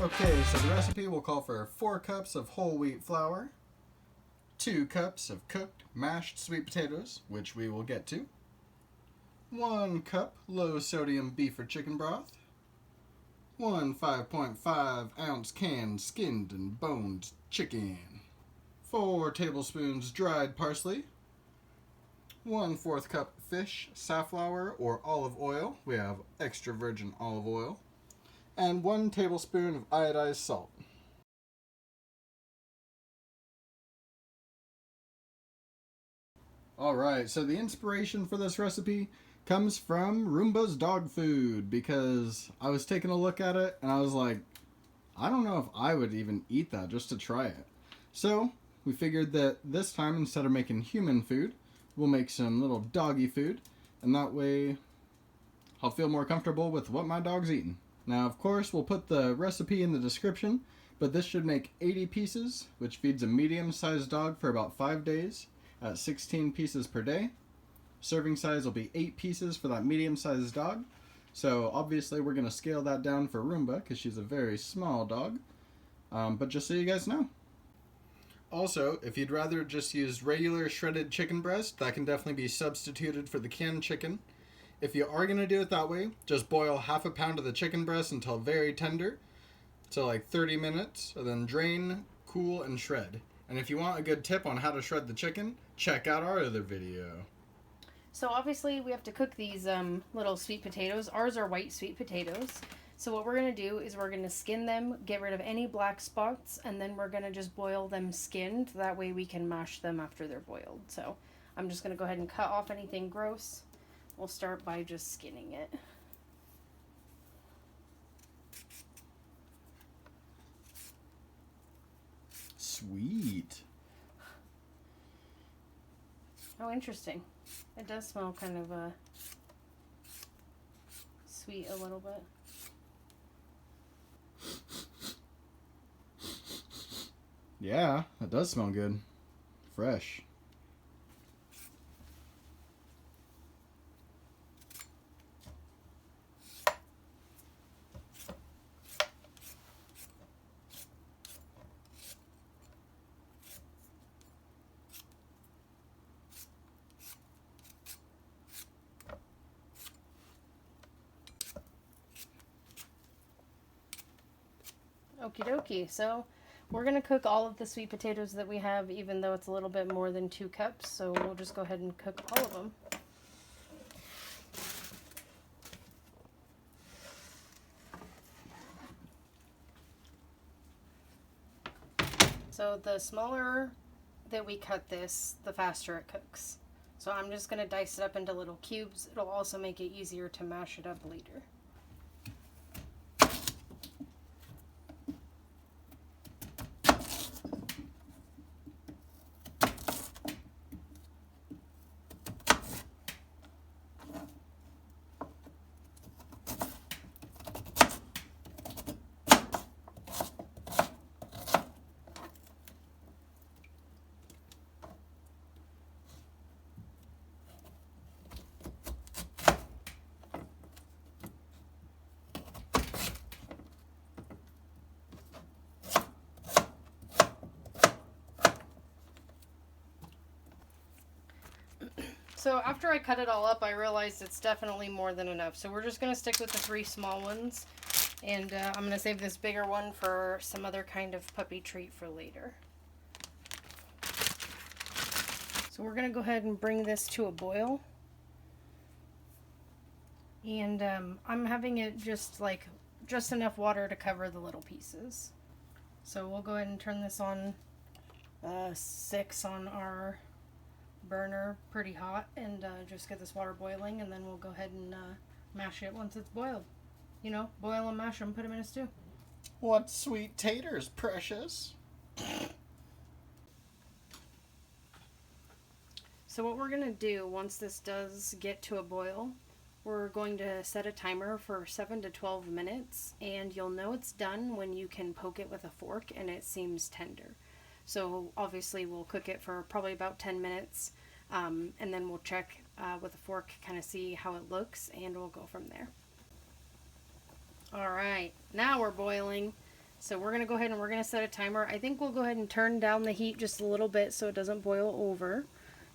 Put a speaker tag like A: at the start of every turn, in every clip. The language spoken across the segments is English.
A: Okay, so the recipe will call for 4 cups of whole wheat flour, 2 cups of cooked mashed sweet potatoes, which we will get to, 1 cup low sodium beef or chicken broth, 1 5.5 ounce can skinned and boned chicken, 4 tablespoons dried parsley, 1/4 cup fish, safflower, or olive oil. We have extra virgin olive oil. And 1 tablespoon of iodized salt. Alright, so the inspiration for this recipe comes from Roomba's dog food, because I was taking a look at it and I was like, I don't know if I would even eat that just to try it. So we figured that this time, instead of making human food, we'll make some little doggy food, and that way I'll feel more comfortable with what my dog's eating. Now, of course, we'll put the recipe in the description, but this should make 80 pieces, which feeds a medium-sized dog for about 5 days at 16 pieces per day. Serving size will be 8 pieces for that medium-sized dog. So obviously we're going to scale that down for Roomba because she's a very small dog. But just so you guys know. Also, if you'd rather just use regular shredded chicken breast, that can definitely be substituted for the canned chicken. If you are going to do it that way, just boil half a pound of the chicken breast until very tender, so like 30 minutes, and then drain, cool, and shred. And if you want a good tip on how to shred the chicken, check out our other video.
B: So obviously we have to cook these little sweet potatoes. Ours are white sweet potatoes. So what we're going to do is we're going to skin them, get rid of any black spots, and then we're going to just boil them skinned. That way we can mash them after they're boiled. So I'm just going to go ahead and cut off anything gross. We'll start by just skinning it.
A: Sweet.
B: Oh, interesting. It does smell kind of sweet a little bit.
A: Yeah, that does smell good. Fresh.
B: Okie dokie. So we're going to cook all of the sweet potatoes that we have, even though it's a little bit more than 2 cups. So we'll just go ahead and cook all of them. So the smaller that we cut this, the faster it cooks. So I'm just going to dice it up into little cubes. It'll also make it easier to mash it up later. So after I cut it all up, I realized it's definitely more than enough. So we're just going to stick with the 3 small ones. And I'm going to save this bigger one for some other kind of puppy treat for later. So we're going to go ahead and bring this to a boil. And I'm having it just enough water to cover the little pieces. So we'll go ahead and turn this on 6 on our burner, pretty hot, and just get this water boiling, and then we'll go ahead and mash it once it's boiled. You know, boil and mash them, put them in a stew.
A: What sweet taters, precious.
B: So what we're going to do once this does get to a boil, we're going to set a timer for 7 to 12 minutes, and you'll know it's done when you can poke it with a fork and it seems tender. So obviously we'll cook it for probably about 10 minutes, and then we'll check with a fork, kind of see how it looks, and we'll go from there. Alright, now we're boiling. So we're going to go ahead and we're going to set a timer. I think we'll go ahead and turn down the heat just a little bit so it doesn't boil over.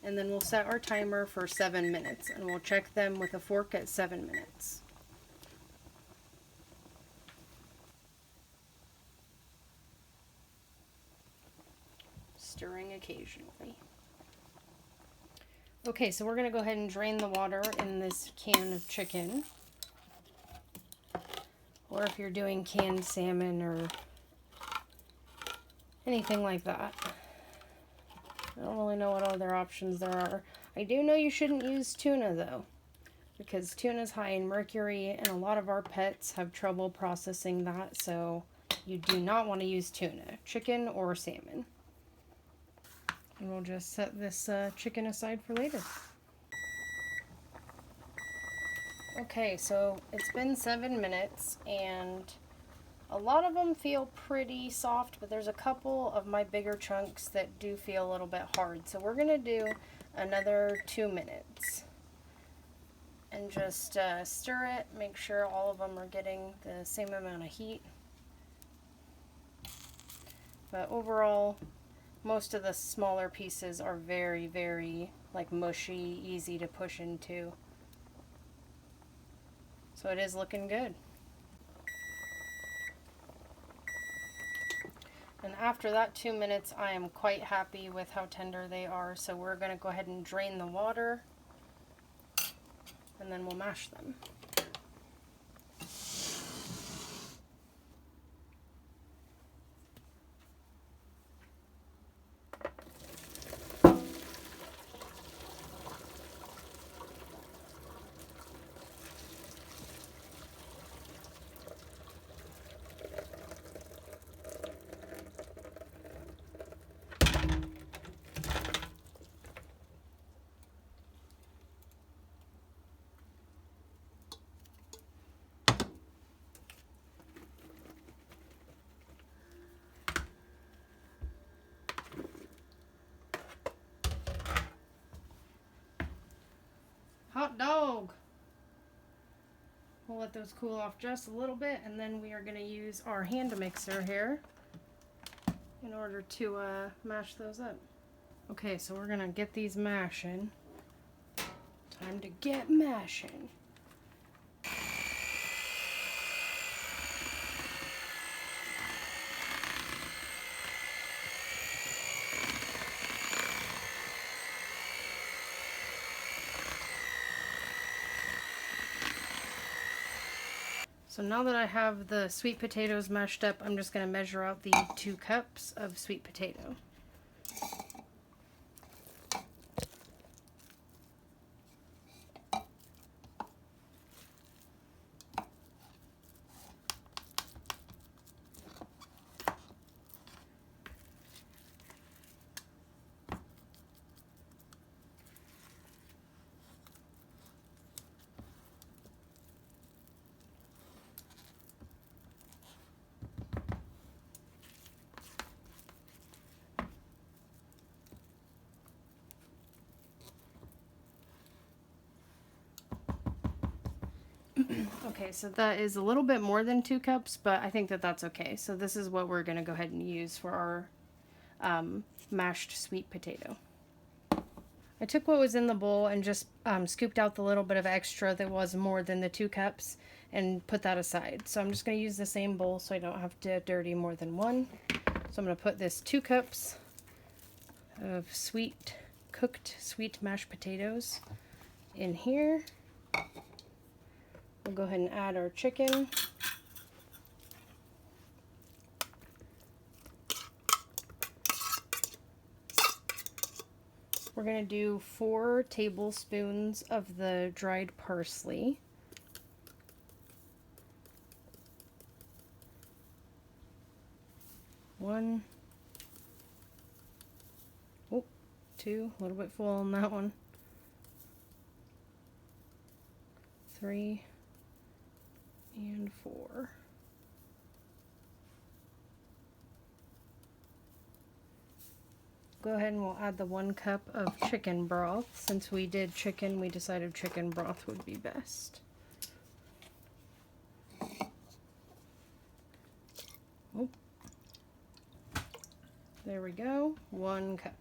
B: And then we'll set our timer for 7 minutes. And we'll check them with a fork at 7 minutes. Stirring occasionally. Okay, so we're going to go ahead and drain the water in this can of chicken. Or if you're doing canned salmon or anything like that. I don't really know what other options there are. I do know you shouldn't use tuna though, because tuna is high in mercury and a lot of our pets have trouble processing that, so you do not want to use tuna, chicken or salmon. And we'll just set this chicken aside for later. Okay, so it's been 7 minutes and a lot of them feel pretty soft, but there's a couple of my bigger chunks that do feel a little bit hard. So we're going to do another 2 minutes. And just stir it, make sure all of them are getting the same amount of heat. But overall, most of the smaller pieces are very, very like mushy, easy to push into. So it is looking good. And after that 2 minutes, I am quite happy with how tender they are. So we're going to go ahead and drain the water and then we'll mash them. Hot dog! We'll let those cool off just a little bit and then we are going to use our hand mixer here in order to mash those up. Okay, so we're going to get these mashing. Time to get mashing. So now that I have the sweet potatoes mashed up, I'm just going to measure out the 2 cups of sweet potato. Okay, so that is a little bit more than 2 cups, but I think that that's okay. So this is what we're going to go ahead and use for our mashed sweet potato. I took what was in the bowl and just scooped out the little bit of extra that was more than the 2 cups and put that aside. So I'm just going to use the same bowl so I don't have to dirty more than one. So I'm going to put this 2 cups of cooked sweet mashed potatoes in here. We'll go ahead and add our chicken. We're going to do 4 tablespoons of the dried parsley. One. Oh, 2. A little bit full on that one. 3. And 4. Go ahead and we'll add the 1 cup of chicken broth. Since we did chicken, we decided chicken broth would be best. Oh, There we go, 1 cup.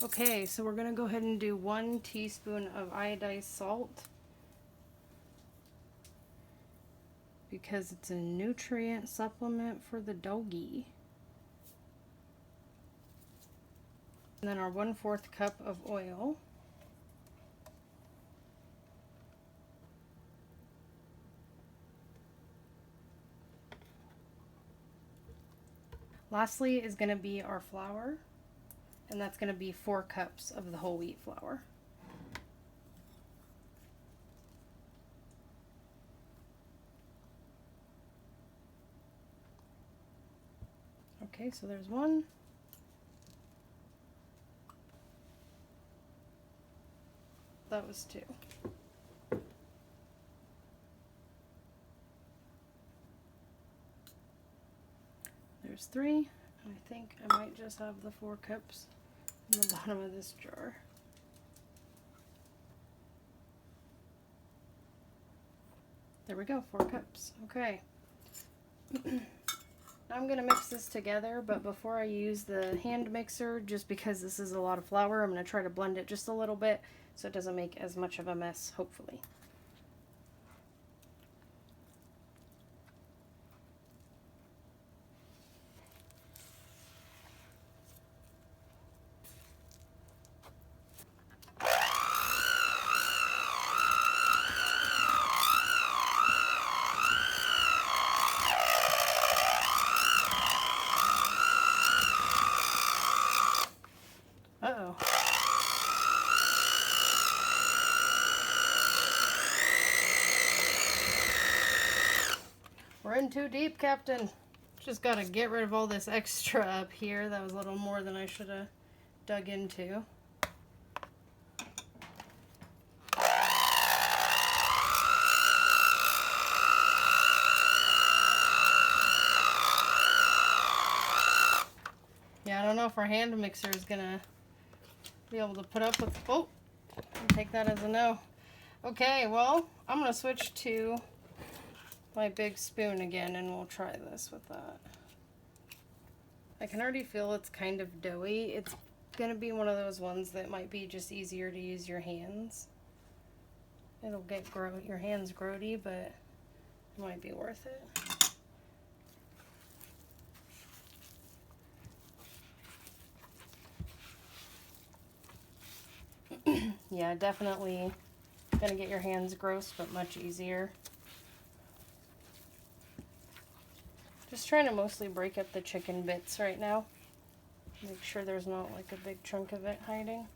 B: Okay, so we're gonna go ahead and do 1 teaspoon of iodized salt because it's a nutrient supplement for the doggie. And then our 1/4 cup of oil. Lastly is going to be our flour, and that's going to be 4 cups of the whole wheat flour. Okay, so there's 1. That was 2. There's 3. I think I might just have the 4 cups in the bottom of this jar. There we go, 4 cups. Okay. Now I'm going to mix this together, but before I use the hand mixer, just because this is a lot of flour, I'm going to try to blend it just a little bit so it doesn't make as much of a mess, hopefully. Uh-oh. We're in too deep, Captain. Just gotta get rid of all this extra up here. That was a little more than I should have dug into. Yeah, I don't know if our hand mixer is gonna be able to put up with, oh, I'll take that as a no. Okay, well, I'm gonna switch to my big spoon again and we'll try this with that. I can already feel it's kind of doughy. It's gonna be one of those ones that might be just easier to use your hands. It'll get your hands grody, but it might be worth it. Yeah, definitely gonna get your hands gross, but much easier. Just trying to mostly break up the chicken bits right now. Make sure there's not like a big chunk of it hiding.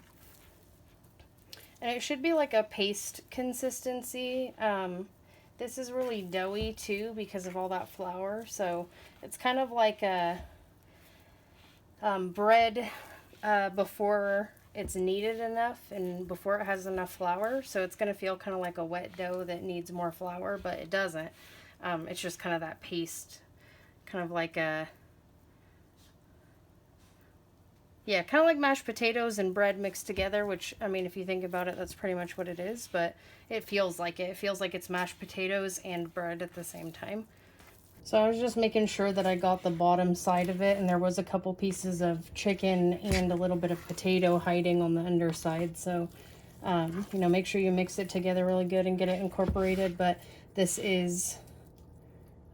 B: And it should be like a paste consistency. This is really doughy too because of all that flour. So it's kind of like a bread before it's kneaded enough and before it has enough flour. So it's going to feel kind of like a wet dough that needs more flour, but it doesn't. It's just kind of that paste, kind of like a, yeah, kind of like mashed potatoes and bread mixed together, which, I mean, if you think about it, that's pretty much what it is, but it feels like it. It feels like it's mashed potatoes and bread at the same time. So I was just making sure that I got the bottom side of it, and there was a couple pieces of chicken and a little bit of potato hiding on the underside. So, you know, make sure you mix it together really good and get it incorporated. But this is,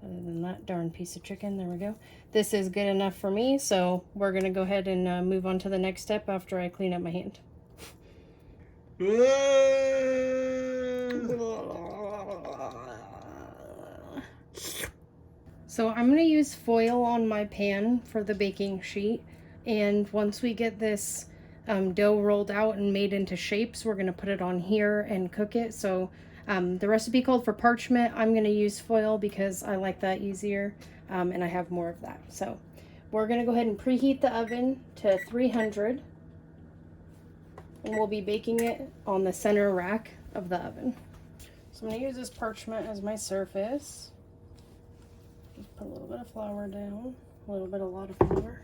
B: other than that darn piece of chicken, there we go. This is good enough for me, so we're going to go ahead and move on to the next step after I clean up my hand. So I'm going to use foil on my pan for the baking sheet, and once we get this dough rolled out and made into shapes, we're going to put it on here and cook it. So the recipe called for parchment. I'm going to use foil because I like that easier, and I have more of that. So we're going to go ahead and preheat the oven to 300, and we'll be baking it on the center rack of the oven. So I'm going to use this parchment as my surface. Just put a little bit of flour down, a lot of flour.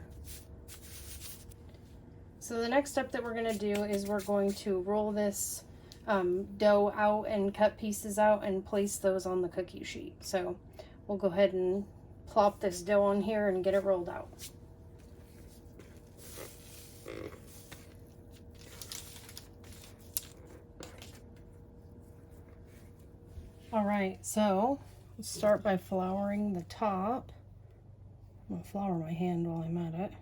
B: So the next step that we're going to do is we're going to roll this dough out and cut pieces out and place those on the cookie sheet. So we'll go ahead and plop this dough on here and get it rolled out. Alright, so let's start by flouring the top. I'm going to flour my hand while I'm at it.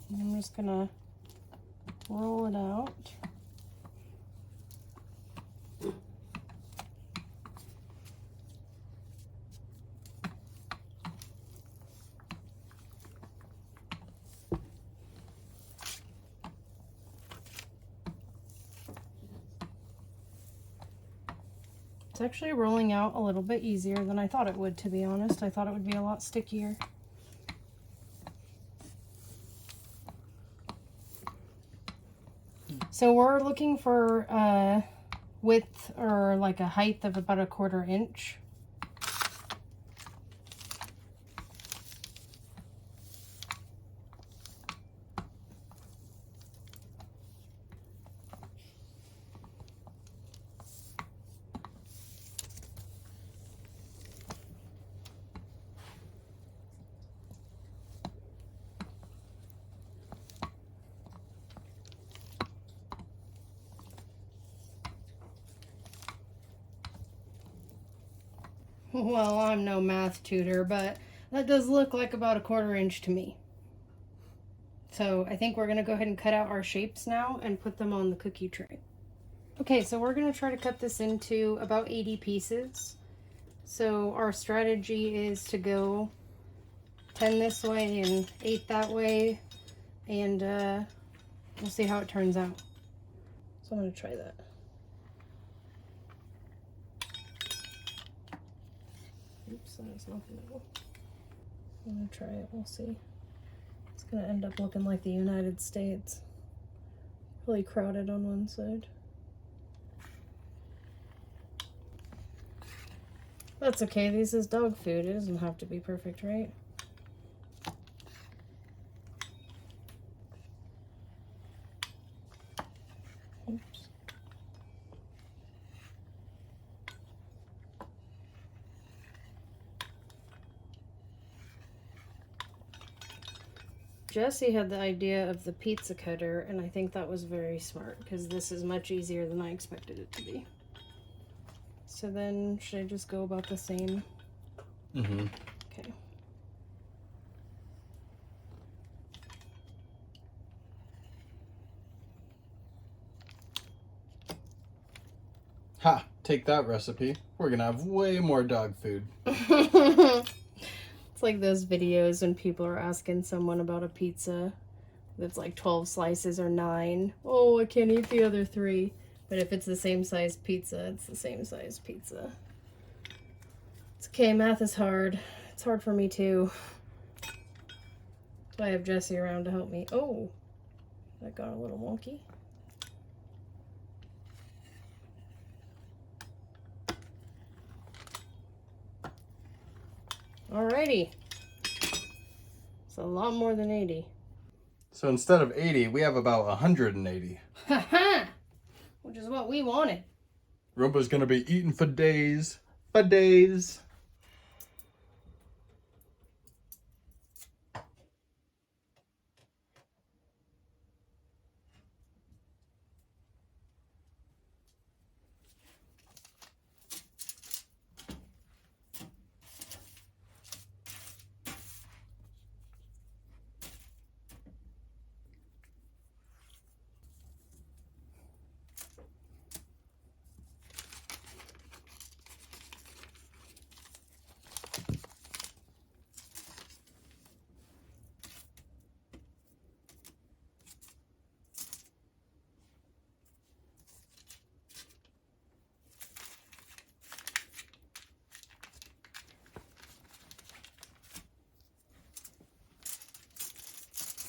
B: And I'm just going to roll it out. It's actually rolling out a little bit easier than I thought it would, to be honest. I thought it would be a lot stickier. So we're looking for width or like a height of about 1/4 inch. Well, I'm no math tutor, but that does look like about 1/4 inch to me. So I think we're going to go ahead and cut out our shapes now and put them on the cookie tray. Okay, so we're going to try to cut this into about 80 pieces. So our strategy is to go 10 this way and 8 that way, and we'll see how it turns out. So I'm going to try that. Oops, that's not the middle. I'm going to try it, we'll see. It's going to end up looking like the United States. Really crowded on one side. That's okay, this is dog food. It doesn't have to be perfect, right? Oops. Jesse had the idea of the pizza cutter, and I think that was very smart because this is much easier than I expected it to be. So then, should I just go about the same?
A: Mm-hmm.
B: Okay.
A: Ha! Take that recipe. We're gonna have way more dog food.
B: It's like those videos when people are asking someone about a pizza that's like 12 slices or 9. Oh, I can't eat the other 3. But if it's the same size pizza, it's the same size pizza. It's okay, math is hard. It's hard for me too. So I have Jesse around to help me. Oh, that got a little wonky. Alrighty. It's a lot more than 80.
A: So instead of 80, we have about 180.
B: Haha! Which is what we wanted.
A: Roomba's gonna be eating for days. For days.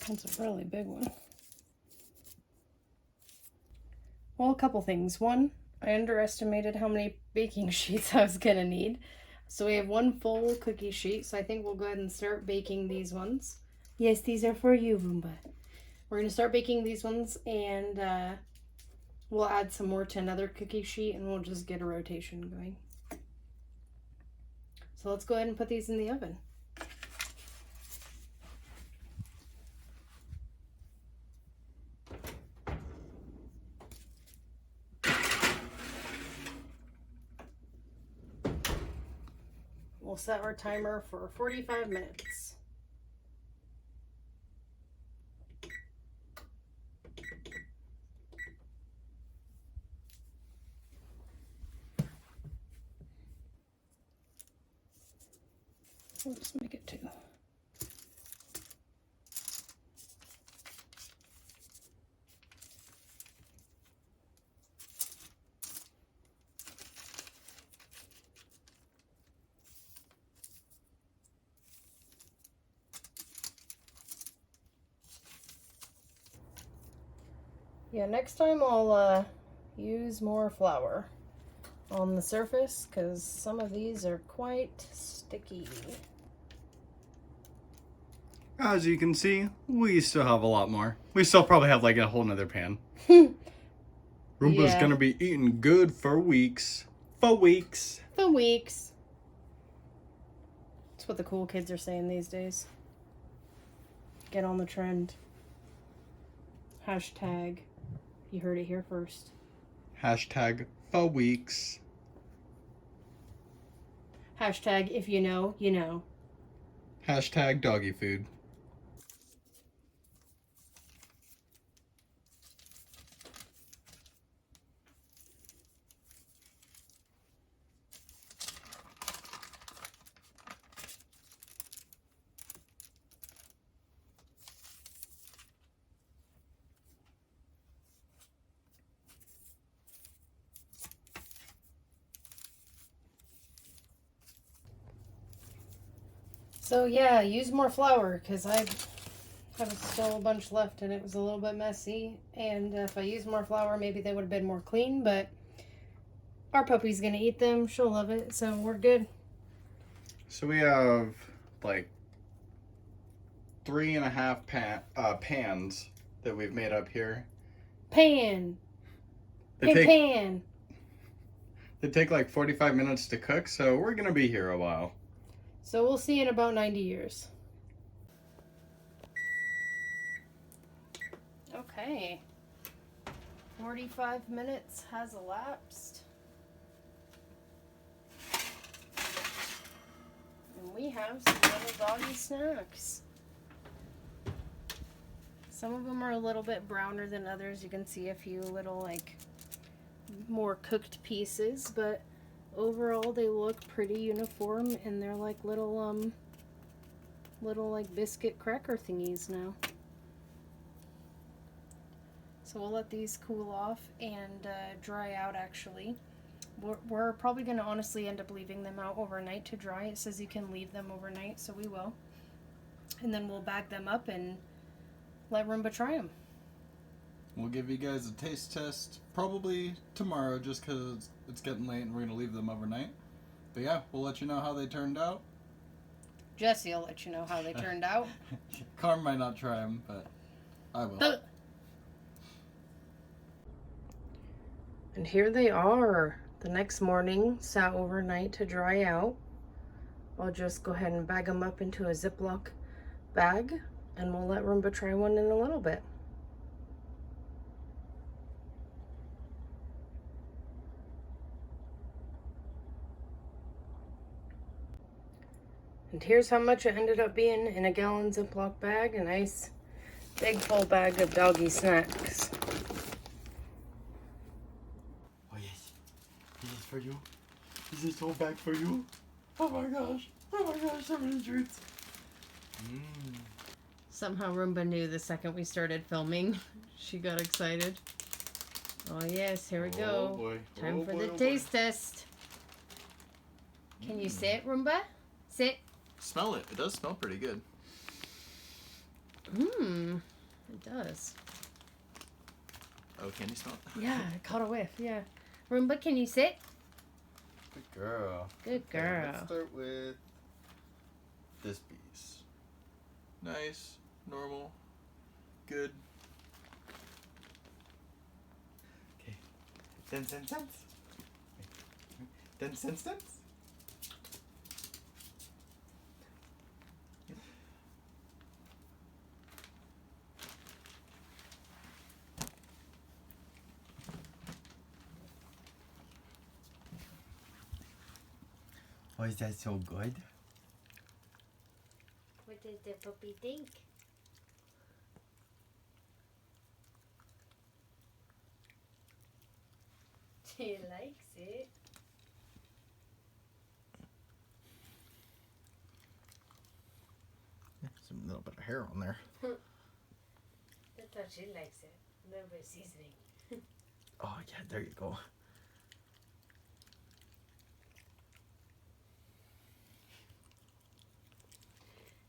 B: That's a really big one. Well, a couple things. One, I underestimated how many baking sheets I was gonna need. So we have 1 full cookie sheet, so I think we'll go ahead and start baking these ones. Yes, these are for you, Roomba. We're going to start baking these ones, and we'll add some more to another cookie sheet, and we'll just get a rotation going. So let's go ahead and put these in the oven. We'll set our timer for 45 minutes. We'll just make it 2. Yeah, next time I'll use more flour on the surface because some of these are quite sticky.
A: As you can see, we still have a lot more. We still probably have like a whole nother pan. Roomba's gonna be eating good for weeks. For weeks.
B: For weeks. That's what the cool kids are saying these days. Get on the trend. Hashtag. You heard it here first.
A: Hashtag for weeks.
B: Hashtag if you know, you know.
A: Hashtag doggy food.
B: So yeah, use more flour because I have still a bunch left and it was a little bit messy. And if I use more flour, maybe they would have been more clean. But our puppy's gonna eat them. She'll love it, so we're good.
A: So we have like 3.5 pans that we've made up here.
B: Pan.
A: They
B: Pan.
A: take like 45 minutes to cook, so we're gonna be here a while.
B: So we'll see in about 90 years. Okay. 45 minutes has elapsed. And we have some little doggy snacks. Some of them are a little bit browner than others. You can see a few little like more cooked pieces, but overall they look pretty uniform and they're like little like biscuit cracker thingies now. So we'll let these cool off and dry out. Actually, we're probably going to honestly end up leaving them out overnight to dry. It says you can leave them overnight, so we will. And then we'll bag them up and let Roomba try them.
A: We'll give you guys a taste test probably tomorrow just because it's getting late and we're going to leave them overnight. But yeah, we'll let you know how they turned out.
B: Jesse will let you know how they turned out.
A: Carm might not try them, but I will.
B: And here they are. The next morning, sat overnight to dry out. I'll just go ahead and bag them up into a Ziploc bag and we'll let Roomba try one in a little bit. And here's how much it ended up being in a gallon Ziploc bag. A nice big full bag of doggy snacks.
A: Oh yes, this is for you. This is whole bag for you. Oh my gosh, so many treats.
B: Somehow Roomba knew the second we started filming. She got excited. Oh yes, here we go.
A: Oh boy.
B: Time for the taste test. Can you sit, Roomba? Sit.
A: Smell it. It does smell pretty good.
B: It does.
A: Oh, can you smell it?
B: Yeah, I caught a whiff, yeah. Roomba, can you sit?
A: Good girl.
B: Good girl.
A: Let's start with this piece. Nice, normal, good.
C: 10 cents. 10 cents. Oh, is that so good?
D: What does the puppy think? She likes it.
A: Some little bit of hair on there.
D: That's how she likes it. A little bit of seasoning.
C: Oh, yeah, there you go.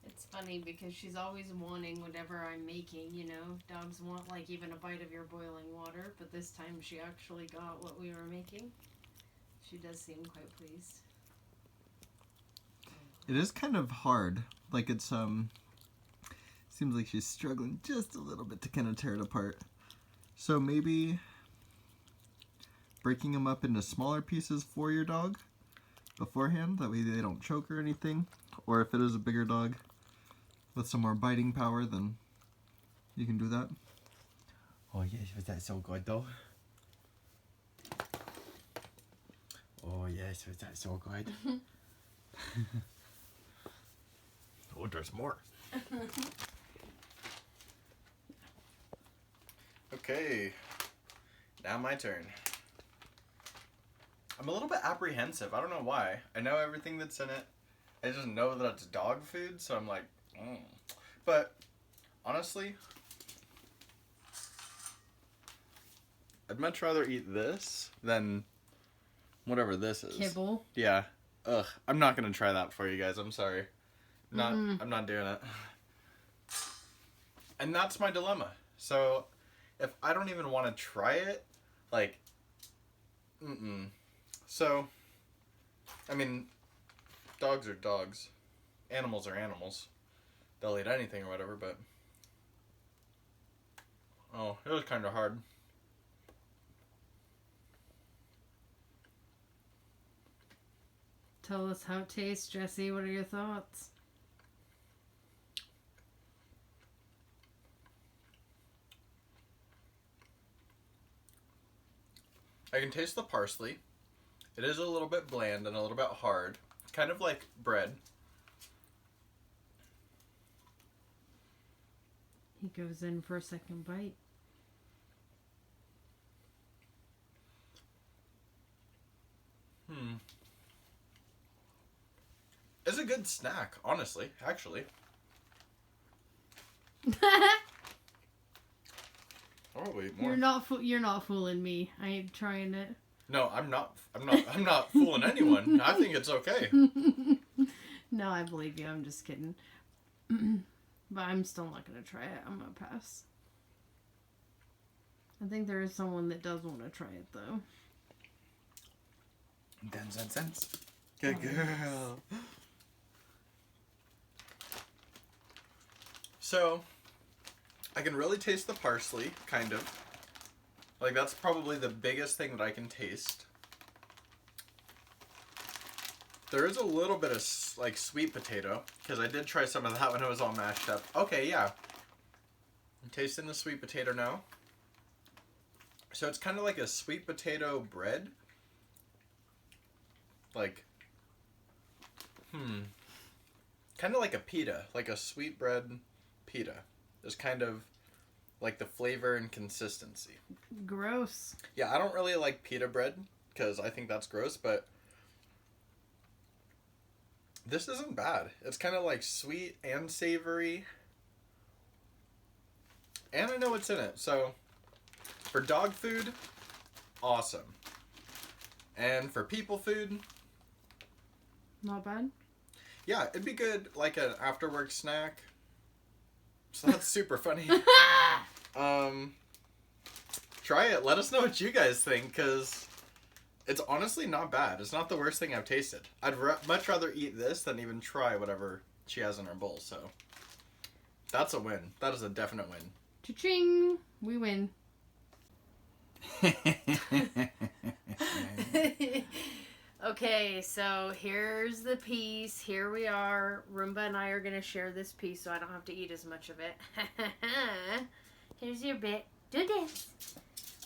B: It's funny because she's always wanting whatever I'm making, you know. Dogs want like even a bite of your boiling water, but this time she actually got what we were making. She does seem quite pleased.
C: It is kind of hard. Like it's seems like she's struggling just a little bit to kind of tear it apart. So maybe breaking them up into smaller pieces for your dog beforehand, that way they don't choke or anything. Or if it is a bigger dog with some more biting power, then you can do that. Oh yes, was that so good though? Oh yes, was that so good? Oh, there's more.
A: Okay, now my turn. I'm a little bit apprehensive. I don't know why. I know everything that's in it. I just know that it's dog food, so I'm like, But honestly, I'd much rather eat this than whatever this is.
B: Kibble.
A: Yeah. Ugh. I'm not gonna try that for you guys. I'm sorry. I'm not doing it. And that's my dilemma. So, if I don't even want to try it, like, So, I mean, dogs are dogs. Animals are animals. They'll eat anything or whatever, but... Oh, it was kind of hard.
B: Tell us how it tastes, Jesse. What are your thoughts?
A: I can taste the parsley. It is a little bit bland and a little bit hard. Kind of like bread.
B: He goes in for a second bite.
A: It's a good snack, honestly, actually. Probably more.
B: You're not fooling me. I ain't trying it.
A: No, I'm not fooling anyone. I think it's okay.
B: No, I believe you. I'm just kidding. But I'm still not gonna try it. I'm gonna pass. I think there is someone that does want to try it though.
C: 10 cents.
A: Good girl. So, I can really taste the parsley, kind of. Like, that's probably the biggest thing that I can taste. There is a little bit of, like, sweet potato, because I did try some of that when it was all mashed up. Okay, yeah. I'm tasting the sweet potato now. So it's kind of like a sweet potato bread. Like, kind of like a pita, like a sweet bread pita. There's kind of like the flavor and consistency.
B: Gross.
A: Yeah, I don't really like pita bread because I think that's gross, but this isn't bad. It's kind of like sweet and savory. And I know what's in it. So for dog food, awesome. And for people food,
B: Not bad.
A: yeah, it'd be good like an after work snack. So that's super funny. Try it. Let us know what you guys think, because it's honestly not bad. It's not the worst thing I've tasted. I'd much rather eat this than even try whatever she has in her bowl. So that's a win. That is a definite win.
B: Cha-ching! We win. Okay, so here's the piece. Here we are. Roomba and I are going to share this piece so I don't have to eat as much of it. Here's your bit. Do dance.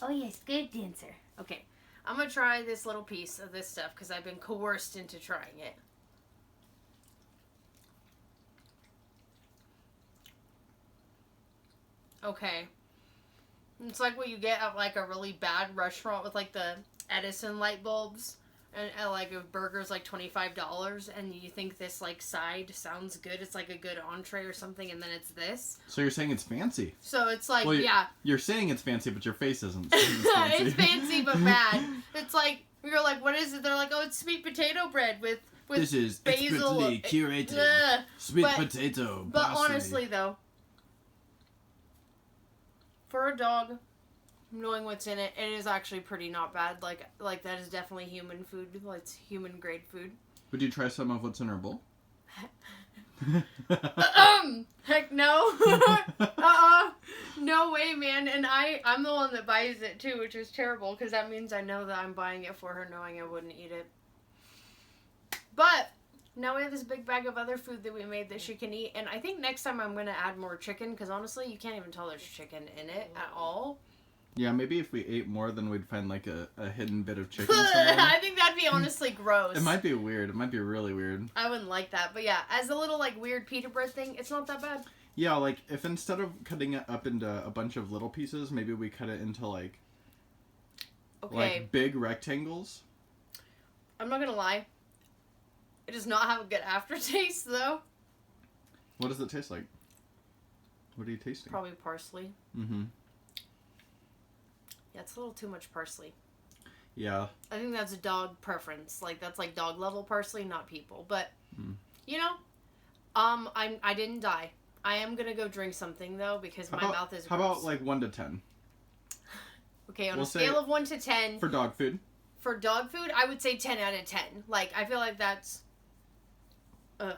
B: Oh, yes, good dancer. Okay, I'm going to try this little piece of this stuff because I've been coerced into trying it. Okay. It's like what you get at like a really bad restaurant with like the Edison light bulbs. And like a burger's like $25 and you think this like side sounds good. It's like a good entree or something, and then it's this.
A: So you're saying it's fancy?
B: So it's like,
A: well,
B: yeah.
A: You're saying it's fancy, but your face isn't.
B: It's fancy but bad. It's like, you're like, what is it? They're like, oh, it's sweet potato bread with
A: this is
B: basil.
A: expertly curated sweet potato.
B: But
A: parsley.
B: honestly though, for a dog, knowing what's in it, it is actually pretty not bad. Like that is definitely human food. Like, it's human grade food.
A: Would you try some of what's in her bowl?
B: Heck no. No way, man. And I'm the one that buys it too, which is terrible because that means I know that I'm buying it for her knowing I wouldn't eat it. But now we have this big bag of other food that we made that she can eat, and I think next time I'm going to add more chicken because honestly you can't even tell there's chicken in it at all.
A: Yeah, maybe if we ate more, then we'd find like a hidden bit of chicken somewhere.
B: I think that'd be honestly gross.
A: It might be weird. It might be really weird.
B: I wouldn't like that. But yeah, as a little like weird pita bread thing, it's not that bad.
A: Yeah, like if instead of cutting it up into a bunch of little pieces, maybe we cut it into like big rectangles.
B: I'm not gonna lie. It does not have a good aftertaste though.
A: What does it taste like? What are you tasting?
B: Probably parsley.
A: Mm-hmm.
B: Yeah, it's a little too much parsley.
A: Yeah.
B: I think that's a dog preference. Like, that's like dog level parsley, not people. But, you know, I didn't die. I am going to go drink something, though, because my mouth is gross.
A: How about, like, 1 to 10?
B: Okay, on a scale of 1 to 10.
A: For dog food?
B: For dog food, I would say 10 out of 10. Like, I feel like that's... I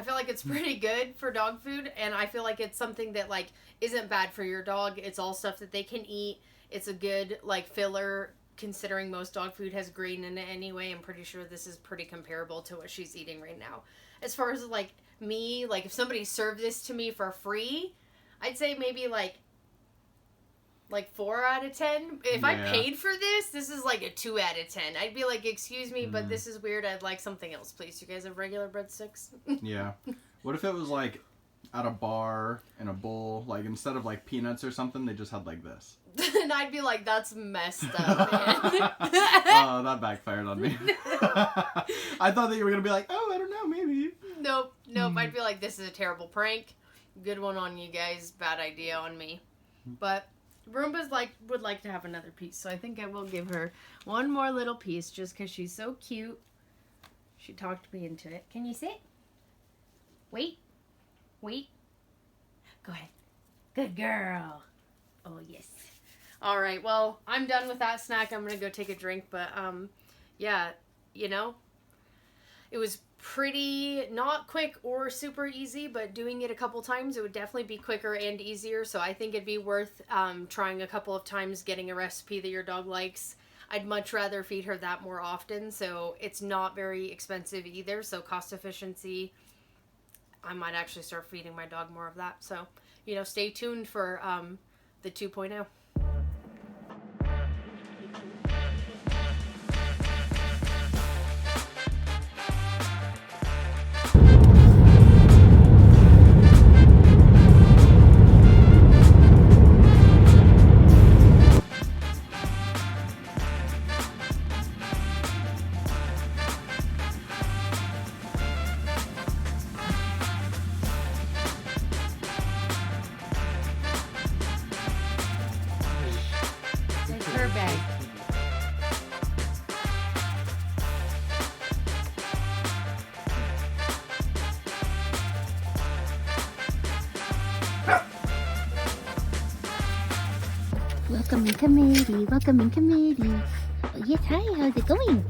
B: feel like it's pretty good for dog food, and I feel like it's something that, like, isn't bad for your dog. It's all stuff that they can eat. It's a good, like, filler, considering most dog food has green in it anyway. I'm pretty sure this is pretty comparable to what she's eating right now. As far as, like, me, like, if somebody served this to me for free, I'd say maybe, like 4 out of 10. If I paid for this is, like, a 2 out of 10. I'd be like, excuse me, but this is weird. I'd like something else, please. You guys have regular breadsticks?
A: Yeah. What if it was, like, at a bar in a bowl, like, instead of, like, peanuts or something, they just had, like, this?
B: And I'd be like, that's messed up, man.
A: Oh, that backfired on me. I thought that you were going to be like, oh, I don't know, maybe.
B: Nope. I'd be like, this is a terrible prank. Good one on you guys. Bad idea on me. But Roomba's would like to have another piece, so I think I will give her one more little piece just because she's so cute. She talked me into it. Can you sit? Wait. Go ahead. Good girl. Oh, yes. All right, well, I'm done with that snack. I'm going to go take a drink, but, yeah, you know, it was pretty not quick or super easy, but doing it a couple times, it would definitely be quicker and easier, so I think it'd be worth trying a couple of times, getting a recipe that your dog likes. I'd much rather feed her that more often, so it's not very expensive either, so cost efficiency, I might actually start feeding my dog more of that, so, you know, stay tuned for the 2.0. Her bag.
E: Welcome in committee. Oh, yes, hi, how's it going?